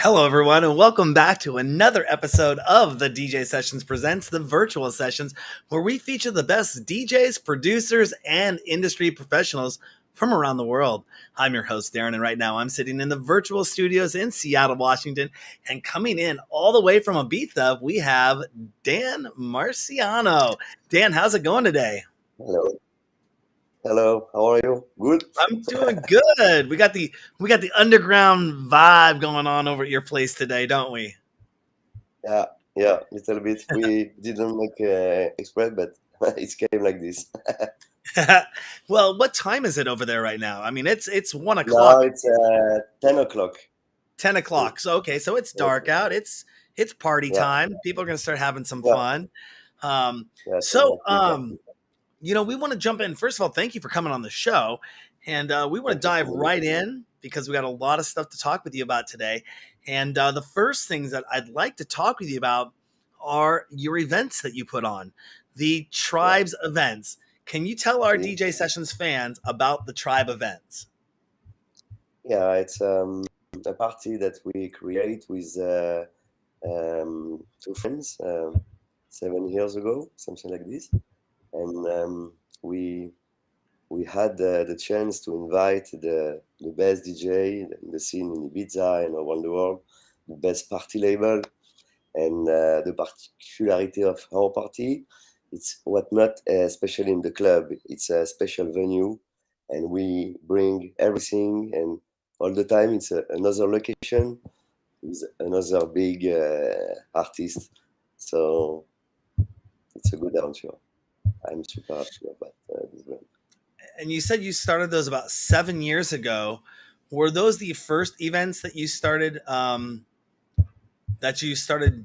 Hello, everyone, and welcome back to another episode of the DJ Sessions Presents the Virtual Sessions, where we feature the best DJs, producers, and industry professionals from around the world. I'm your host, Darren, and right now I'm sitting in the virtual studios in Seattle, Washington, and coming in all the way from Ibiza, we have Dan Marciano. Dan, how's it going today? Hello. Hello. How are you? Good? I'm doing good. We got the underground vibe going on over at your place today, don't we? Yeah, yeah, little bit. We didn't make express, but it came like this. Well, what time is it over there right now? I mean, it's 1 o'clock, Now it's 10 o'clock. 10 o'clock. So okay, so it's dark Yes. out. It's party Yeah, time. People are gonna start having some yeah, fun. Um, yes, so exactly, exactly. we want to jump in. First of all, thank you for coming on the show, and we want to Thank you dive for the right invitation. in because we got a lot of stuff to talk with you about today. And the first things that I'd like to talk with you about are your events that you put on, the Yeah, Tribes events. Can you tell our see? DJ Sessions fans about the Tribe events? Yeah, it's a party that we create with two friends 7 years ago, something like this. And we we had the chance to invite the best DJ in the scene in Ibiza and around the world, the best party label. And the particularity of our party, it's what not, especially in the club, it's a special venue, and we bring everything. And all the time, it's another location with another big artist. So it's a good adventure. I'm super happy about this one. And you said you started those about 7 years ago. Were those the first events that you started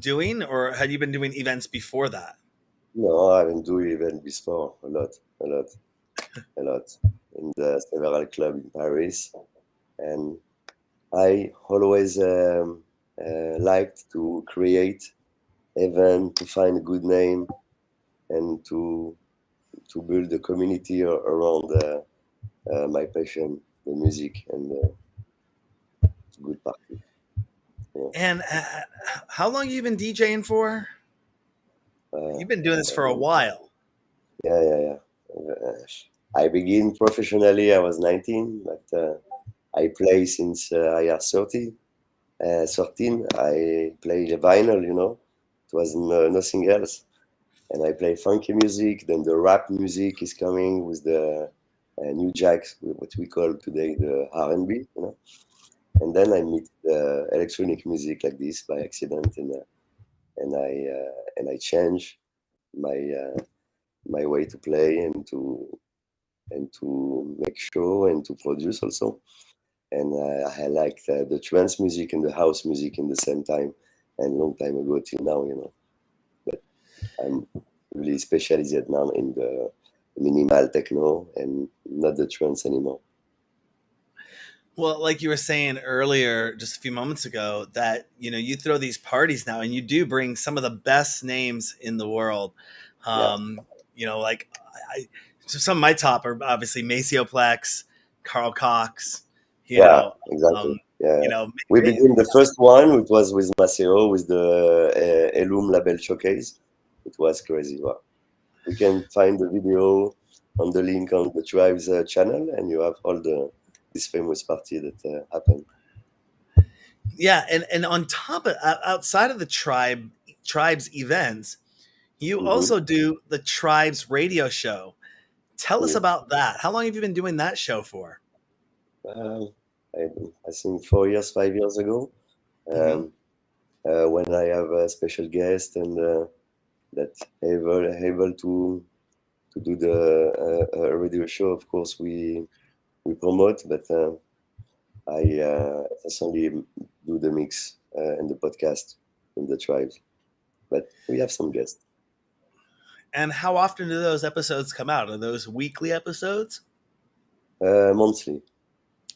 doing, or had you been doing events before that? No, I haven't do event before. A lot, a lot, a lot in the several club in Paris, and I always liked to create event, to find a good name, and to build a community around my passion, the music, and good party. Yeah. And how long you been DJing for? Uh, You've been doing this a for a long time. while. Yeah, yeah, yeah. I begin professionally. I was 19, but I play since I was 30. 13, I play the vinyl, it was nothing else. And I play funky music. Then the rap music is coming with the new jacks, what we call today the R&B, And then I meet the electronic music like this by accident, and I change my my way to play and to make show and to produce also. And I like the trance music and the house music in the same time, and long time ago till now. But I'm really specialized now in the minimal techno and not the trance anymore. Well, like you were saying earlier, just a few moments ago, that you throw these parties now, and you do bring some of the best names in the world. Yeah, Um, like so some of my top are obviously Maceo Plex, Carl Cox. You yeah, know, exactly. um, Yeah, you know, we begin the first one. It was with Maceo with the Elum Label Showcase. It was crazy. Wow. We can find the video on the link on the Tribes channel, and you have all the this famous party that happened. yeah, and on top of outside of the tribes events, you Hmm. also do the tribes radio show. Tell us Yeah. about that. How long have you been doing that show for? Uh, I, I think 4 years, 5 years ago, Hmm. um, when I have a special guest and that able to do the radio show. Of course, we promote, but I essentially do the mix and the podcast in the tribes. But we have some guests And how often do those episodes come out? Are those weekly episodes? monthly.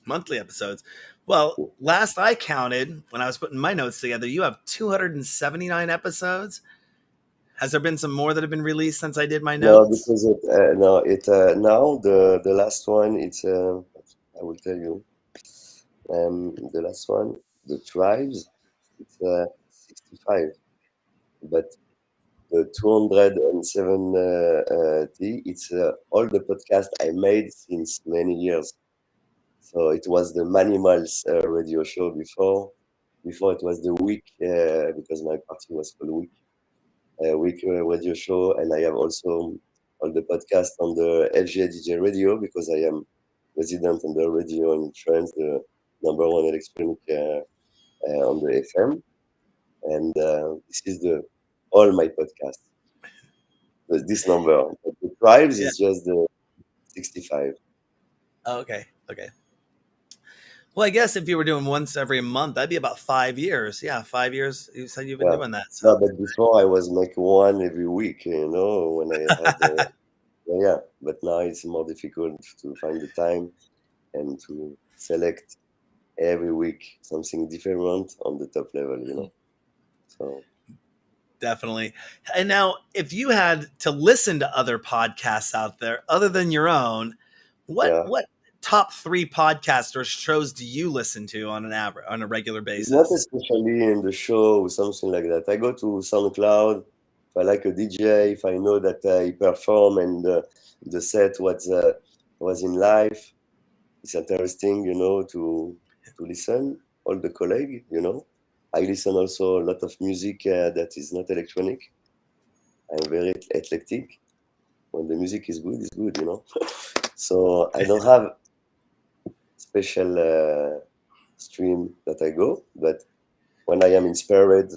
Monthly episodes? Well, last I counted, when I was putting my notes together, you have 279 episodes. Has there been some more that have been released since I did my No, notes? because it now the last one it's I will tell you the last one, the tribes. It's 65, but the 270, it's all the podcast I made since many years. So it was the Manimals radio show before. Before it was the Week, because my party was called Week. Week radio show, and I have also all the podcast on the FG DJ radio because I am resident on the radio in France, the number one electronic on the FM, and this is the all my podcast. This number, but the tribes Yeah. is just the 65. Oh, okay. Okay. Well, I guess if you were doing once every month, that'd be about 5 years. Yeah, 5 years. You said you've been Yeah. doing that. No, So but before I was making one every week, when I had yeah. But now it's more difficult to find the time and to select every week something different on the top level. So definitely. And now, if you had to listen to other podcasts out there other than your own, what yeah, what top three podcasters shows do you listen to on an average on a regular it's not basis? especially in the show or something like that. I go to SoundCloud if I like a DJ, if I know that he perform and the set was in live. It's interesting, to listen. All the colleague. I listen also a lot of music that is not electronic. I'm very eclectic. When the music is good, it's good. So I don't have special stream that I go, but when I am inspired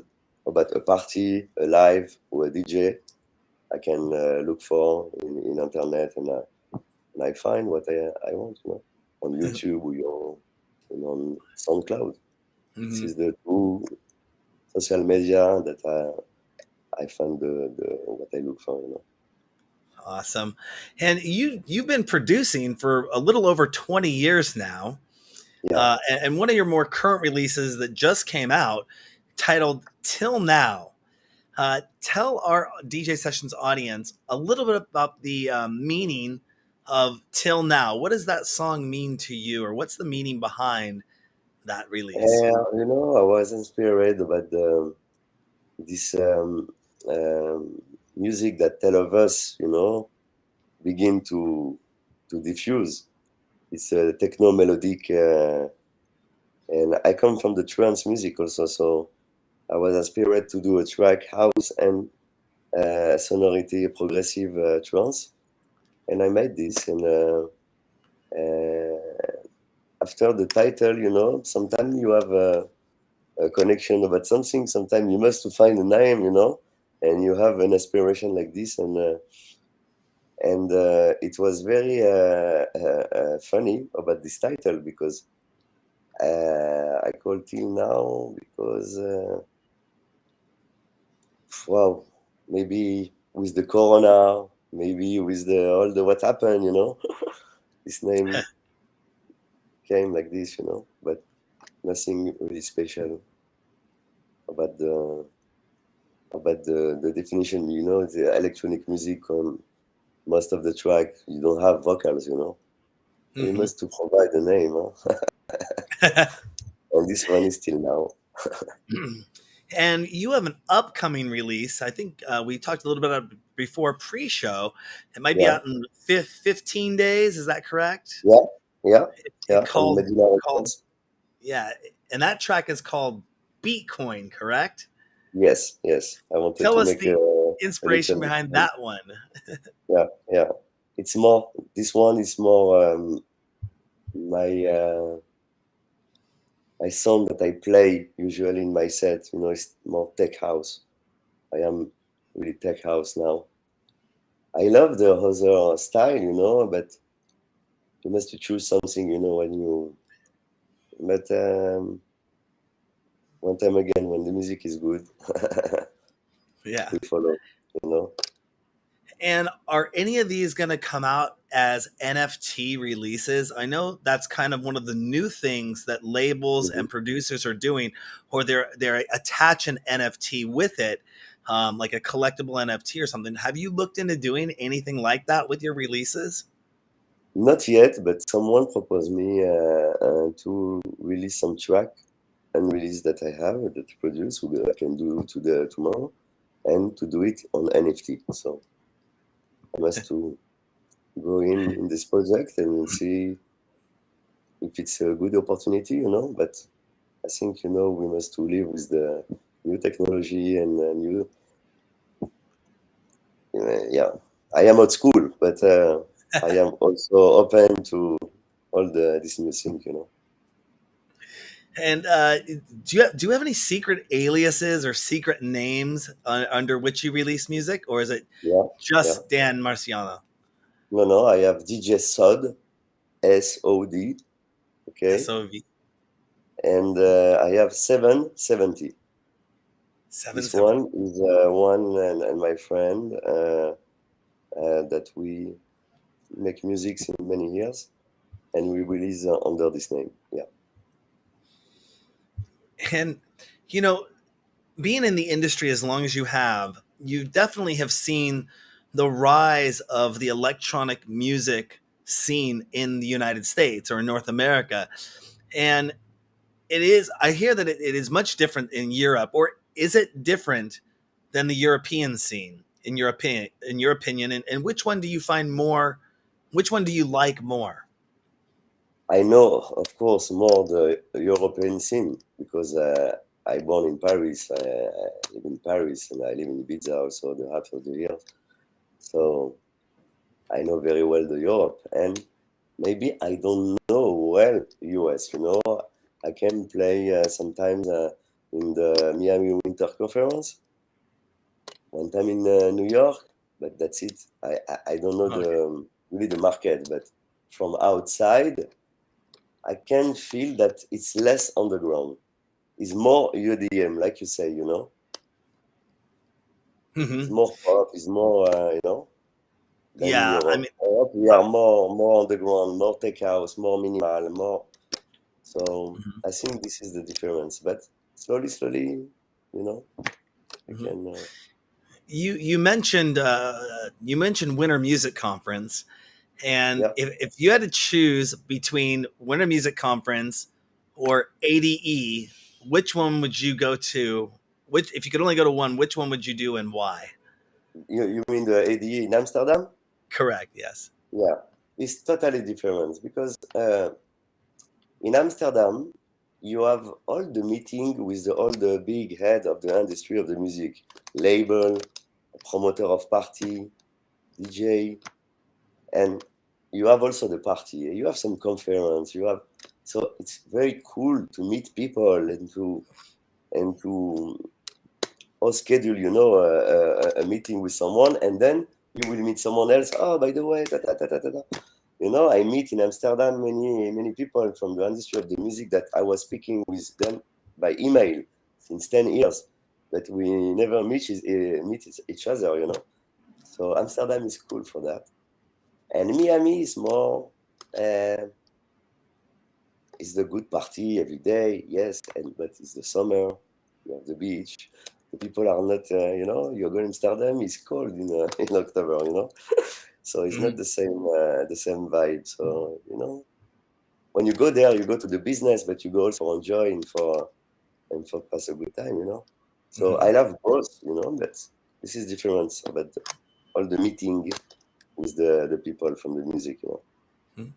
about a party, a live, or a DJ, I can look for in internet and I find what I want, on YouTube or on SoundCloud. This Hmm. is the two social media that I find the what I look for. Awesome. And you've been producing for a little over 20 years now. Yeah. And one of your more current releases that just came out, titled "Till Now." Tell our DJ Sessions audience a little bit about the meaning of "Till Now." What does that song mean to you, or what's the meaning behind that release? I was inspired about this music that tell of us, begin to diffuse. It's a techno melodic, and I come from the trance music also, so I was inspired to do a track house and sonority progressive trance, and I made this. And after the title, sometimes you have a connection about something. Sometimes you must to find a name, and you have an aspiration like this, and it was very funny about this title because I call till now because wow, maybe with the corona, maybe with the all the what happened, this name came like this, but nothing really special about the definition. The electronic music on most of the track you don't have vocals. You Hmm. must to provide a name, huh? And this one is till now. And you have an upcoming release. I think we talked a little bit about before pre-show. It might be Yeah, out in 15 days. Is that correct? yeah, yeah, It yeah. On called Medina called Records. yeah, and that track is called Beatcoin, correct? Yes, yes. I wanted Tell to us make the a little inspiration behind difference. that one. Yeah, yeah. It's more. This one is more my my song that I play usually in my set. It's more tech house. I am really tech house now. I love the other style, but you must choose something, when you. But one time again, when the music is good, Yeah. we follow. And are any of these going to come out as NFT releases? I know that's kind of one of the new things that labels Mhm. and producers are doing, or they're attach an NFT with it, like a collectible NFT or something. Have you looked into doing anything like that with your releases? Not yet, but someone proposed me to release some track unreleased that I have that I produce, I can do tomorrow, and to do it on NFT. So I must to go in this project and see if it's a good opportunity, But I think we must to live with the new technology and new. Yeah, I am at school, but I am also open to all this new thing. And do you have any secret aliases or secret names under which you release music, or is it Yeah, yeah. just Dan Marciano? No, I have DJ Sod, SOD, okay, SOV and I have 770. This 77. one is one and my friend that we make music in many years, and we release under this name. Yeah, And you know, being in the industry as long as you have, you definitely have seen the rise of the electronic music scene in the United States or in North America. And I hear that it is much different in Europe, or is it different than the European scene in your opinion? And which one do you find more, which one do you like more? I know, of course, more the European scene because I born in Paris. I live in Paris, and I live in Ibiza also the half of the year. So I know very well the Europe, and maybe I don't know well US. I can play sometimes in the Miami Winter Conference, one time in New York, but that's it. I don't know Okay. really the market, but from outside, I can feel that it's less underground. It's more UDM, like you say. It's Hmm. more pop. It's more than Yeah, I Europe. mean, Europe, we uh, are more underground, more tech house, more minimal, more. So mhm, I think this is the difference. But slowly, I mhm. can. You mentioned Winter Music Conference, and Yeah, if you had to choose between Winter Music Conference or ADE, which one would you go to? Which, if you could only go to one, which one would you do and why? you mean the ADE in Amsterdam? Correct. Yes. Yeah, it's totally different because in Amsterdam you have all the meeting with all the big head of the industry of the music, label, promoter of party, DJ, and you have also the party. You have some conference. So it's very cool to meet people and to or schedule, a meeting with someone, and then you will meet someone else. Oh, by the way, da, da, da, da, da, da. I meet in Amsterdam many people from the industry of the music that I was speaking with them by email since 10 years, but we never meet each other. So Amsterdam is cool for that, and Miami is more. Uh, it's the good party every day, yes, but it's the summer. You have the beach. The people are not, you're going to Amsterdam. It's cold in October, so it's not Mhm. the same vibe. So when you go there, you go to the business, but you go also for enjoy and for pass a good time. So I Mhm. love both, but this is different about all the meeting with the people from the music. Mhm.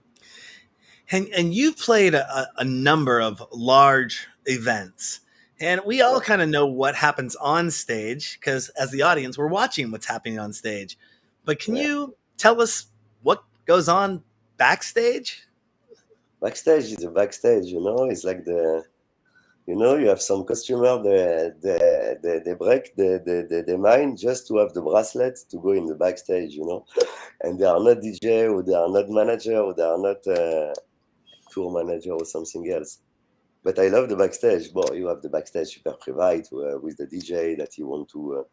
And you've played a number of large events, and we all Yeah, kind of know what happens on stage because as the audience, we're watching what's happening on stage. But can yeah. you tell us what goes on backstage? Backstage is a backstage. It's like you have some customer they break the mind just to have the bracelet to go in the backstage. And they are not DJ or they are not manager or they are not tour manager or something else. But I love the backstage. Well, you have the backstage super private with the DJ that he want to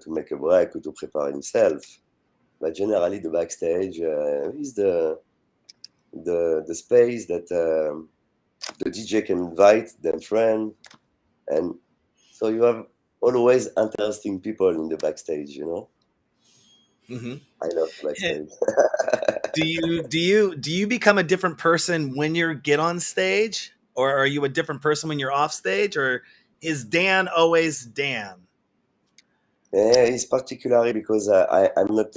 make a break or to prepare himself. But generally, the backstage is the space that the DJ can invite their friend, and so you have always interesting people in the backstage. Hmm. I love the backstage. Do you become a different person when you get on stage? or are you a different person when you're off stage, or is Dan always Dan? It's particularly because I'm not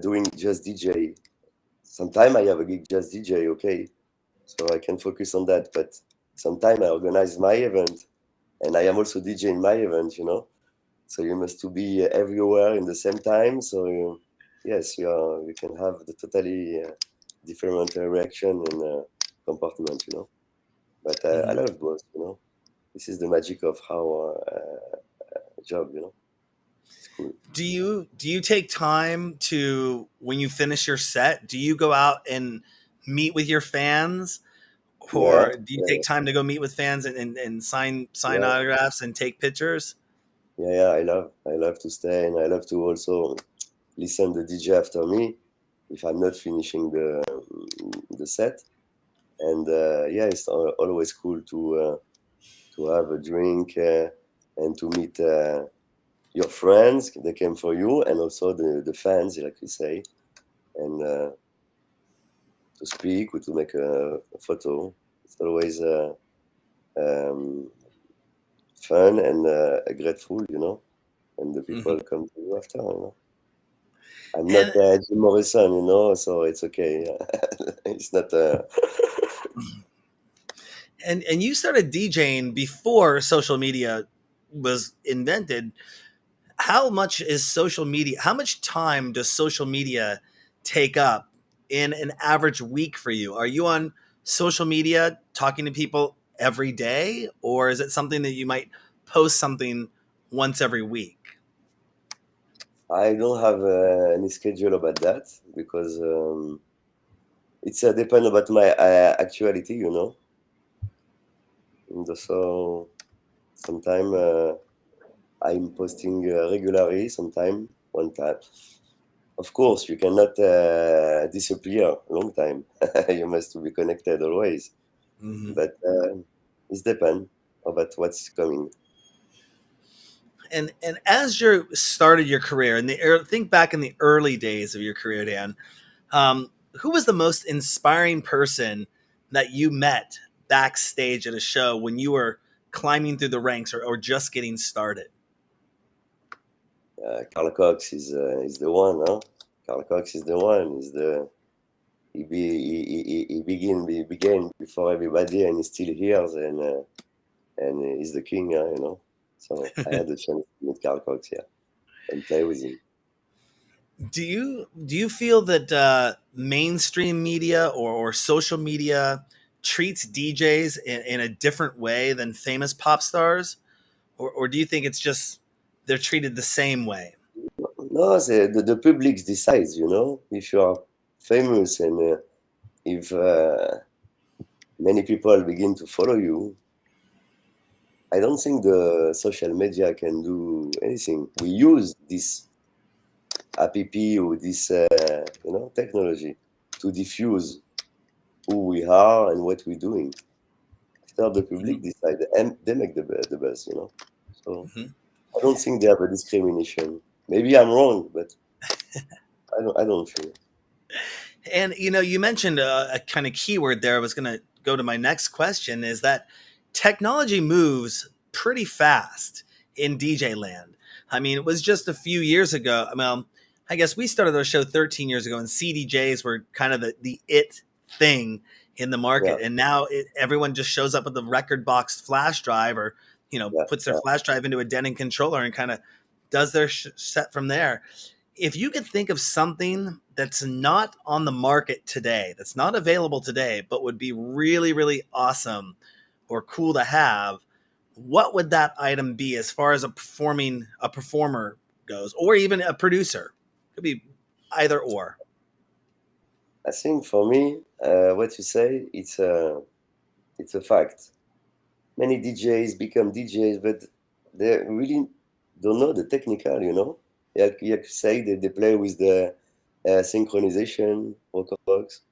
doing just DJ. Sometimes I have a gig just DJ, okay, so I can focus on that. But sometimes I organize my event, and I am also DJ in my event, you know. So you must to be everywhere in the same time. So yes, you can have the totally different reaction and comportment, you know. But I Mm-hmm. love both, you know. This is the magic of how job, you know. It's cool. Do you take time to, when you finish your set, do you go out and meet with your fans, Yeah, or do you yeah, take time to go meet with fans and sign yeah, autographs and take pictures? yeah. I love to stay, and I love to also listen the DJ after me if I'm not finishing the set. And yeah, it's always cool to have a drink and to meet your friends. They came for you, and also the fans, like you say, and to speak or to make a photo. It's always um, fun and grateful, you know. And the Hmm. people come to you after, you know. I'm not And Jim Morrison, you know, so it's okay. It's not. and you started DJing before social media was invented. How much time does social media take up in an average week for you? Are you on social media talking to people every day, or is it something that you might post something once every week? I don't have any schedule about that because it's depend about my actuality, you know. And so sometimes I'm posting regularly, sometimes one time. Of course, you cannot disappear long time. You must be connected always. Hmm. But it depends about what's coming. And as you started your career, think back in the early days of your career, Dan, who was the most inspiring person that you met backstage at a show when you were climbing through the ranks, or just getting started? Carl Cox is the one, huh? Carl Cox is the one. Is the he began before everybody, and he's still here, and he's the king, you know. So I had the chance to meet Carl Cox, yeah, and play with him. Do you feel that mainstream media, or social media treats DJs in a different way than famous pop stars, or do you think it's just they're treated the same way? No, the public decides, you know, if you are famous and if many people begin to follow you. I don't think the social media can do anything. We use this app or this, you know, technology to diffuse who we are and what we're doing. After the public decide, and they make the best, you know. So Mhm. I don't think they have a discrimination. Maybe I'm wrong, but I don't feel. And you mentioned a kind of keyword there. I was going to go to my next question, is that technology moves pretty fast in DJ land. I mean, it was just a few years ago. I guess we started our show 13 years ago, and CDJs were kind of the it thing in the Yeah, market. And now everyone just shows up with the record box flash drive, or, yeah, puts their yeah. flash drive into a Denon controller and kind of does their set from there. If you could think of something that's not on the market today, that's not available today, but would be really, really awesome or cool to have, what would that item be as far as a performer goes, or even a producer? Could be either or. I think for me, what you say, it's a fact. Many DJs become DJs, but they really don't know the technical, you know. You say that they play with the synchronization, vocal box.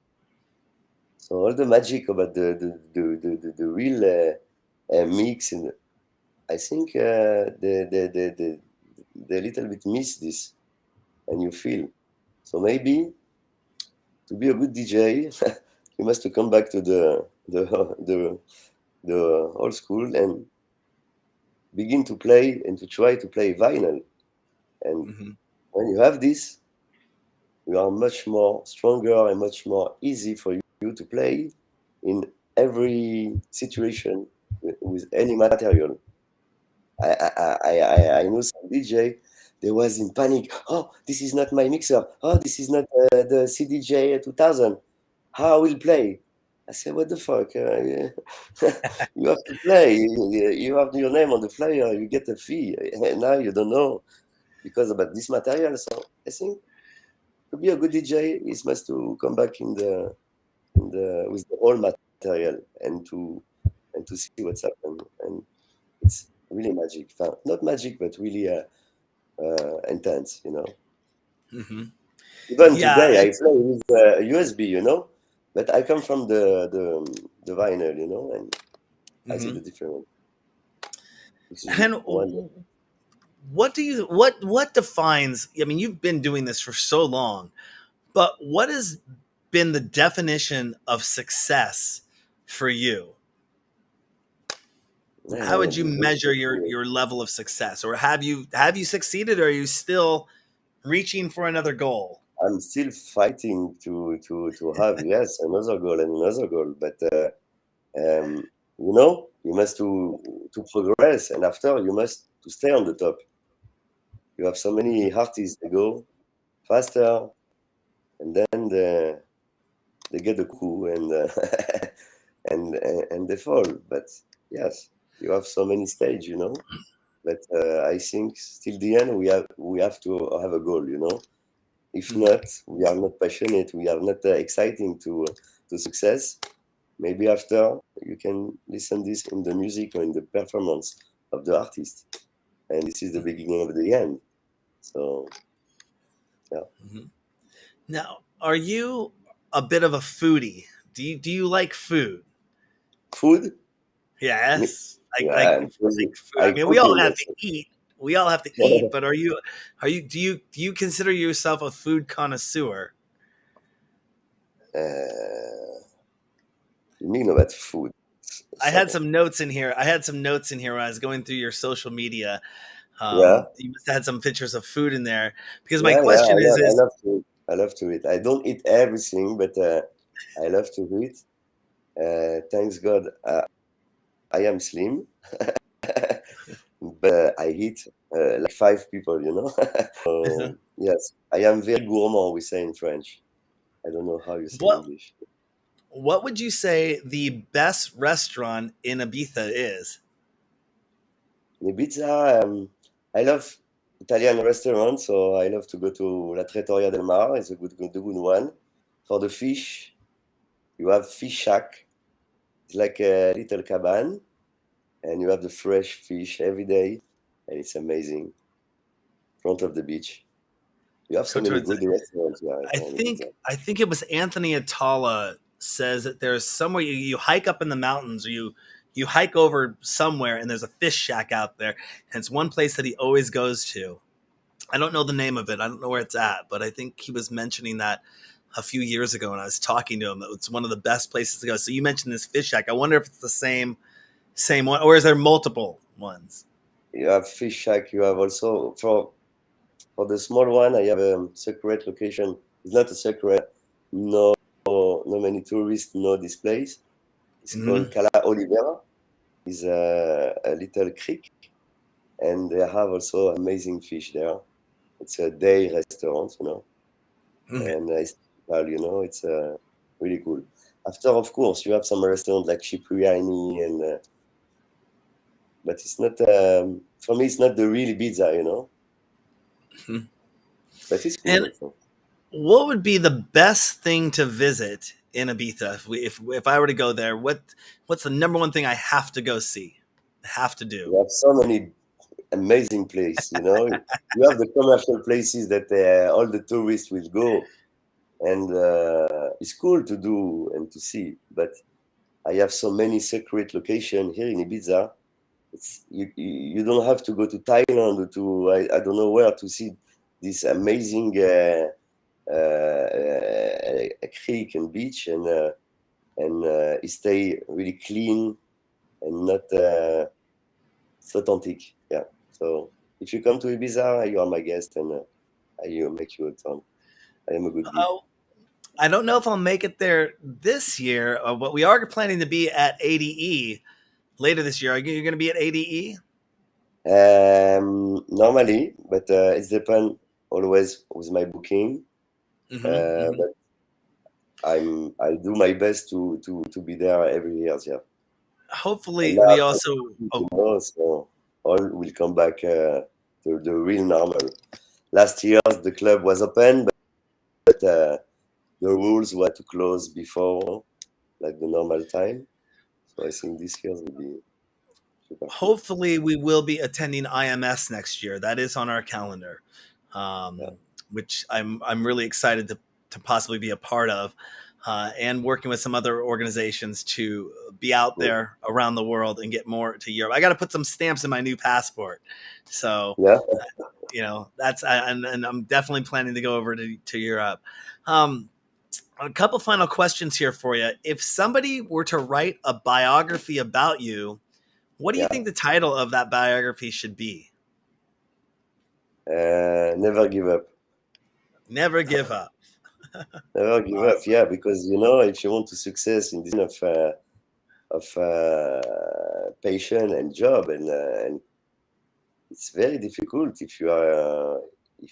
So all the magic about the real mix, and I think they little bit miss this, and you feel. So maybe to be a good DJ, you must to come back to the old school and begin to play and to try to play vinyl. And Hmm. when you have this, you are much more stronger and much more easy for you to play in every situation with any material. I know some DJ, they was in panic. Oh, this is not my mixer. Oh, this is not the CDJ 2000. How I will play? I said, what the fuck? You have to play. You have your name on the flyer. You get a fee. And now you don't know because about this material. So I think to be a good DJ is must to come back in the with the whole material and to see what's happened. And it's really magic. Not magic, but really intense. Hmm. Even Yeah. today, I play with USB. But I come from the vinyl. And I see Hmm. the difference. This is And one. what defines? I mean, you've been doing this for so long, but what has been the definition of success for you? How would you Good measure your question. your level of success, or have you succeeded, or are you still reaching for another goal? I'm still fighting to have yes another goal and another goal, but you must to progress, and after you must to stay on the top. You have so many artists they go faster, and then they get the coup and they fall. But yes, you have so many stage. But I think till the end we have to have a goal. If Mhm. not, we are not passionate. We are not exciting to success. Maybe after you can listen this in the music or in the performance of the artist, and this is the beginning of the end. So yeah, Mhm. Now, are you a bit of a foodie? Do you like food? food. Me, Yes, yeah, like food. I I mean, we all cooking have to also. eat. We all have to eat, but do you consider yourself a food connoisseur? You mean about food? I had So some notes in here. I had some notes in here when I was going through your social media. yeah, You must have had some pictures of food in there because my yeah. question is I is love to eat. I love to eat. I don't eat everything, but I love to eat. Thanks God, I am slim, but I eat like 5 people. Yes, I am very gourmand, we say in French. I don't know how you say in what English. what would you say the best restaurant in Ibiza is? In Ibiza, I love Italian restaurants, so I love to go to La Trattoria del Mar. It's a good one. For the fish, you have Fish Shack. It's like a little cabin, and you have the fresh fish every day, and it's amazing. In front of the beach. You have so Go many towards good restaurants here I in think Ibiza. I think it was Anthony Atala says that there's somewhere you hike up in the mountains or you hike over somewhere and there's a fish shack out there and it's one place that he always goes to. I don't know the name of it. I don't know where it's at, but I think he was mentioning that a few years ago when I was talking to him. That it's one of the best places to go. So you mentioned this fish shack. I wonder if it's the same one or is there multiple ones? You have Fish Shack. You have also for the small one. I have a secret location. It's not a secret. No, no many tourists know this place. It's called Hmm. Cala Olivera. It's a little creek, and they have also amazing fish there. It's a day restaurant, and it's typical. It's really cool. After, of course, you have some restaurants like Cipriani, but it's not for me. It's not the real pizza. But it's cool And also. what would be the best thing to visit in Ibiza if I were to go there? What's the number one thing I have to go see? Have to do. You have so many amazing places. You have the commercial places that all the tourists will go, and it's cool to do and to see. But I have so many secret locations here in Ibiza. You don't have to go to Thailand or to I don't know where to see this amazing creek and beach, and and it stay really clean and not so authentic. Yeah. So if you come to Ibiza, you are my guest, and I make you a ton. I am a good guy. Oh, I don't know if I'll make it there this year, but we are planning to be at ADE later this year. Are you going to be at ADE? Normally, but it depends always with my booking. But I'll do my best to be there every year. Yeah. And Hopefully, now, we also. Oh, so all will come back to the real normal. Last year, the club was open, but the rules were to close before, like the normal time. So I think this year will be super cool. hopefully, we will be attending IMS next year. That is on our calendar, Yeah. which I'm really excited to possibly be a part of, and working with some other organizations to be out Mm. there around the world and get more to Europe. I got to put some stamps in my new passport, so Yeah. that's and I'm definitely planning to go over to Europe. Um, a couple final questions here for you. If somebody were to write a biography about you, what do you Yeah. think the title of that biography should be? Never give up. Never give up. Never give up. Awesome. Yeah, because if you want to success in this kind of passion and job, and it's very difficult if you are if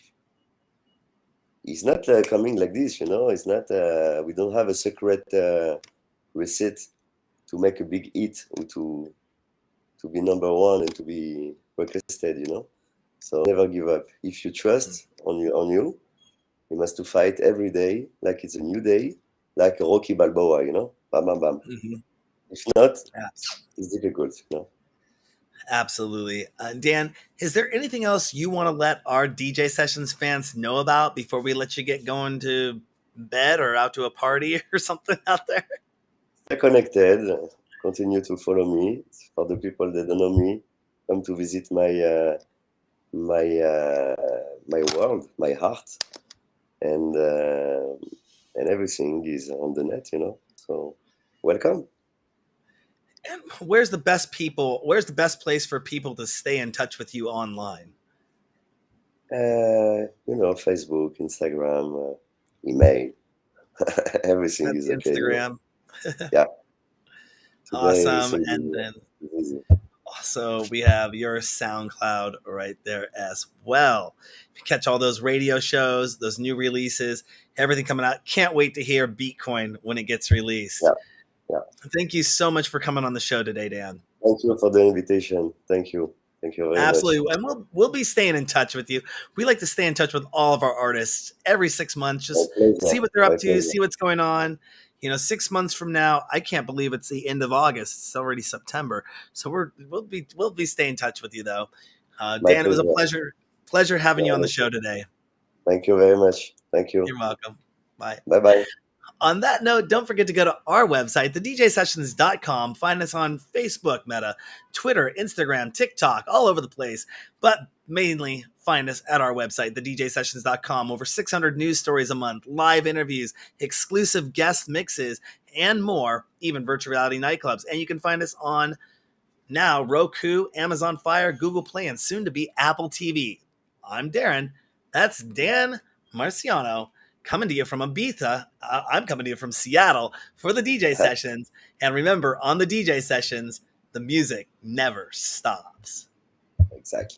it's not coming like this. It's not. We don't have a secret receipt to make a big hit or to be number one and to be requested. So never give up. If you trust you must to fight every day like it's a new day, like Rocky Balboa. Bam, bam, bam. Mhm. If not, Abs- it's difficult. Absolutely. Dan, is there anything else you want to let our DJ Sessions fans know about before we let you get going to bed or out to a party or something out there? Stay connected. Continue to follow me. For the people that don't know me, come to visit my world, my heart, and everything is on the net. So welcome. And where's the best people? Where's the best place for people to stay in touch with you online? Facebook, Instagram, email. Everything That's is okay. Instagram. Yeah. Today Awesome. everything And then is easy. also we have your SoundCloud right there as well. If you catch all those radio shows, those new releases, everything coming out, can't wait to hear Beatcoin when it gets released. Yeah. Yeah. Thank you so much for coming on the show today, Dan. Thank you for the invitation. Thank you. Thank you very much. Absolutely. And we'll be staying in touch with you. We like to stay in touch with all of our artists every 6 months, My just see pleasure. what they're up My to, pleasure. see what's going on. 6 months from now, I can't believe it's the end of August. It's already September. So we'll be staying in touch with you though. My Dan, it was a pleasure. pleasure having you on the Yeah. show today. Thank you very much. Thank you. You're welcome. Bye. Bye bye. On that note, don't forget to go to our website, thedjsessions.com. Find us on Facebook, Meta, Twitter, Instagram, TikTok, all over the place. But mainly find us at our website, thedjsessions.com. Over 600 news stories a month, live interviews, exclusive guest mixes, and more, even virtual reality nightclubs. And you can find us on now Roku, Amazon Fire, Google Play, and soon to be Apple TV. I'm Darren. That's Dan Marciano coming to you from Ibiza. I'm coming to you from Seattle for the DJ sessions. And remember, on the DJ sessions, the music never stops. Exactly.